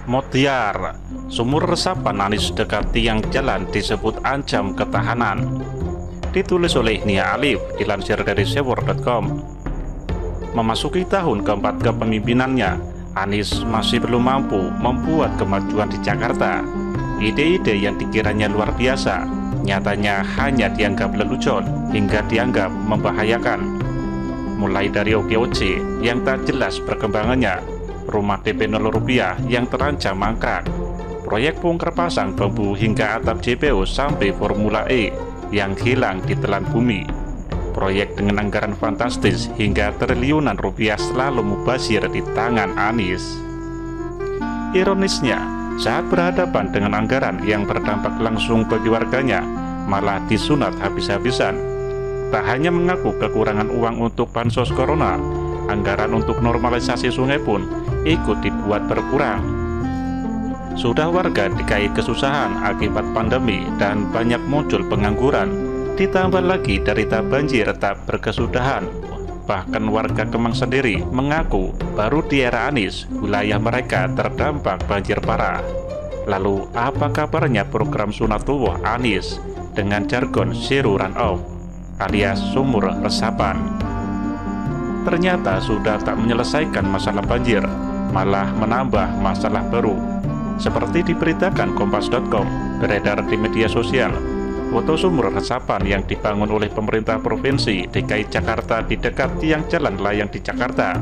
Motiar, sumur resapan Anies dekat tiang jalan disebut ancam ketahanan. Ditulis oleh Nia Alif, dilansir dari sewor.com. Memasuki tahun keempat kepemimpinannya, Anies masih belum mampu membuat kemajuan di Jakarta. Ide-ide yang dikiranya luar biasa, nyatanya hanya dianggap lelucon hingga dianggap membahayakan. Mulai dari OKOC yang tak jelas perkembangannya, rumah DP 0 rupiah yang terancam mangkrak, proyek bongkar pasang bambu hingga atap JPO sampai Formula E yang hilang ditelan bumi, proyek dengan anggaran fantastis hingga triliunan rupiah selalu mubazir di tangan Anies. Ironisnya, saat berhadapan dengan anggaran yang berdampak langsung bagi warganya, malah disunat habis-habisan. Tak hanya mengaku kekurangan uang untuk bansos corona, anggaran untuk normalisasi sungai pun ikut dibuat berkurang. Sudah warga DKI kesusahan akibat pandemi dan banyak muncul pengangguran, ditambah lagi derita banjir tak berkesudahan. Bahkan warga Kemang sendiri mengaku baru di era Anies wilayah mereka terdampak banjir parah. Lalu apa kabarnya program Sunatullah Anies dengan jargon zero runoff alias sumur resapan? Ternyata sudah tak menyelesaikan masalah banjir, malah menambah masalah baru. Seperti diberitakan Kompas.com, beredar di media sosial, foto sumur resapan yang dibangun oleh pemerintah Provinsi DKI Jakarta di dekat tiang jalan layang di Jakarta.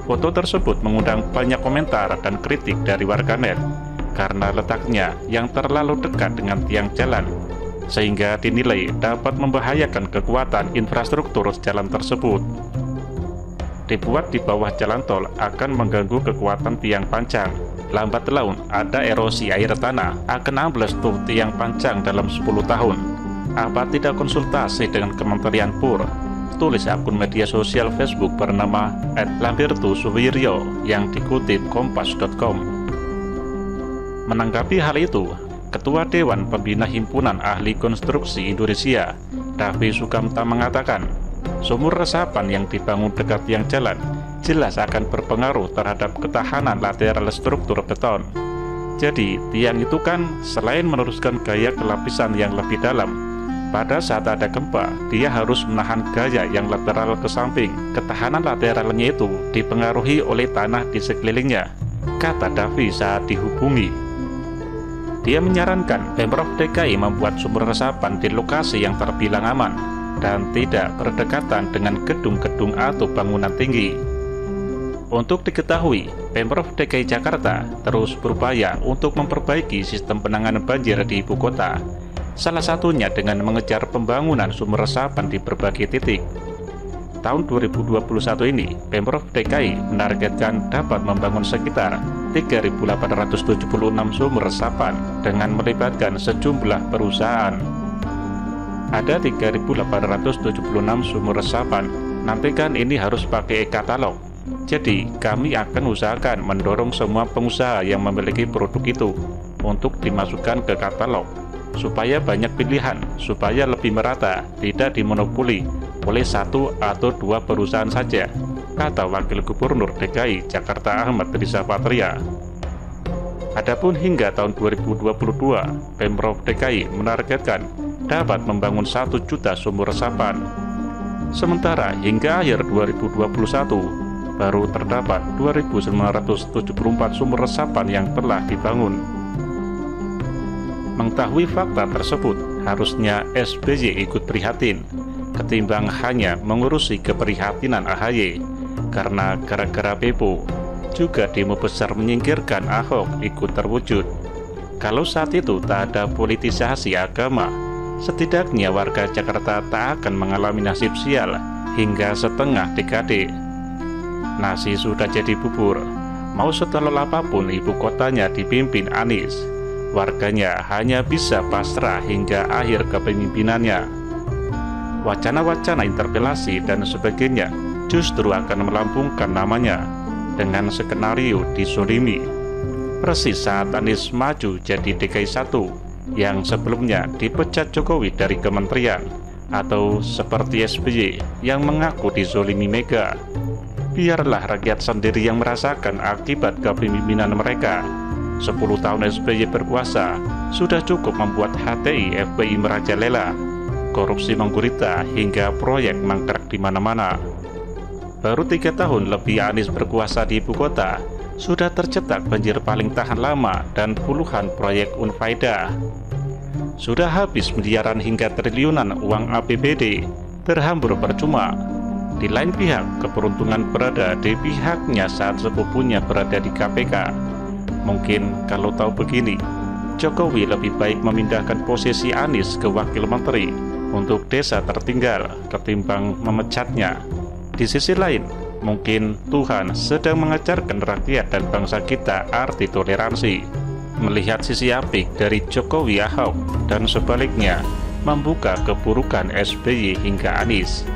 Foto tersebut mengundang banyak komentar dan kritik dari warganet karena letaknya yang terlalu dekat dengan tiang jalan, sehingga dinilai dapat membahayakan kekuatan infrastruktur jalan tersebut. Dibuat di bawah jalan tol akan mengganggu kekuatan tiang pancang. Lambat laun ada erosi air tanah, akan ambles tuh tiang pancang dalam 10 tahun. Apa tidak konsultasi dengan Kementerian PUR? Tulis akun media sosial Facebook bernama @lambertusuwiryo yang dikutip kompas.com. Menanggapi hal itu, Ketua Dewan Pembina Himpunan Ahli Konstruksi Indonesia, Davi Sukamta mengatakan, sumur resapan yang dibangun dekat tiang jalan jelas akan berpengaruh terhadap ketahanan lateral struktur beton. Jadi, tiang itu kan selain meneruskan gaya kelapisan yang lebih dalam, pada saat ada gempa, dia harus menahan gaya yang lateral ke samping. Ketahanan lateralnya itu dipengaruhi oleh tanah di sekelilingnya, kata Davi saat dihubungi. Dia menyarankan Pemprov DKI membuat sumur resapan di lokasi yang terbilang aman dan tidak berdekatan dengan gedung-gedung atau bangunan tinggi. Untuk diketahui, Pemprov DKI Jakarta terus berupaya untuk memperbaiki sistem penanganan banjir di ibu kota, salah satunya dengan mengejar pembangunan sumur resapan di berbagai titik. Tahun 2021 ini, Pemprov DKI menargetkan dapat membangun sekitar 3.876 sumur resapan dengan melibatkan sejumlah perusahaan. Ada 3.876 sumur resapan, nanti kan ini harus pakai e-katalog. Jadi, kami akan usahakan mendorong semua pengusaha yang memiliki produk itu untuk dimasukkan ke katalog, supaya banyak pilihan, supaya lebih merata, tidak dimonopoli oleh satu atau dua perusahaan saja, kata Wakil Gubernur DKI Jakarta Ahmad Riza Patria. Adapun hingga tahun 2022, Pemprov DKI menargetkan dapat membangun 1 juta sumur resapan. Sementara hingga akhir 2021, baru terdapat 2.974 sumur resapan yang telah dibangun. Mengetahui fakta tersebut, harusnya SBY ikut prihatin, ketimbang hanya mengurusi keprihatinan AHY, karena gara-gara Beppo, juga demo besar menyingkirkan Ahok ikut terwujud. Kalau saat itu tak ada politisasi agama, setidaknya warga Jakarta tak akan mengalami nasib sial hingga setengah dekade. Nasi sudah jadi bubur, mau setolol apapun ibu kotanya dipimpin Anies, warganya hanya bisa pasrah hingga akhir kepemimpinannya. Wacana-wacana interpelasi dan sebagainya justru akan melambungkan namanya dengan skenario disolimi. Persis saat Anies maju jadi DKI 1 yang sebelumnya dipecat Jokowi dari kementerian, atau seperti SBY yang mengaku dizolimi Mega. Biarlah rakyat sendiri yang merasakan akibat kepemimpinan mereka. 10 tahun SBY berkuasa sudah cukup membuat HTI FPI merajalela, korupsi menggurita hingga proyek mangkrak di mana-mana. Baru 3 tahun lebih Anies berkuasa di ibu kota, sudah tercetak banjir paling tahan lama dan puluhan proyek unfaedah. Sudah habis miliaran hingga triliunan uang APBD, terhambur percuma. Di lain pihak, keberuntungan berada di pihaknya saat sepupunya berada di KPK. Mungkin kalau tahu begini, Jokowi lebih baik memindahkan posisi Anies ke wakil menteri untuk desa tertinggal ketimbang memecatnya. Di sisi lain, mungkin Tuhan sedang mengajarkan rakyat dan bangsa kita arti toleransi. Melihat sisi apik dari Jokowi Ahok dan sebaliknya, membuka keburukan SBY hingga Anies.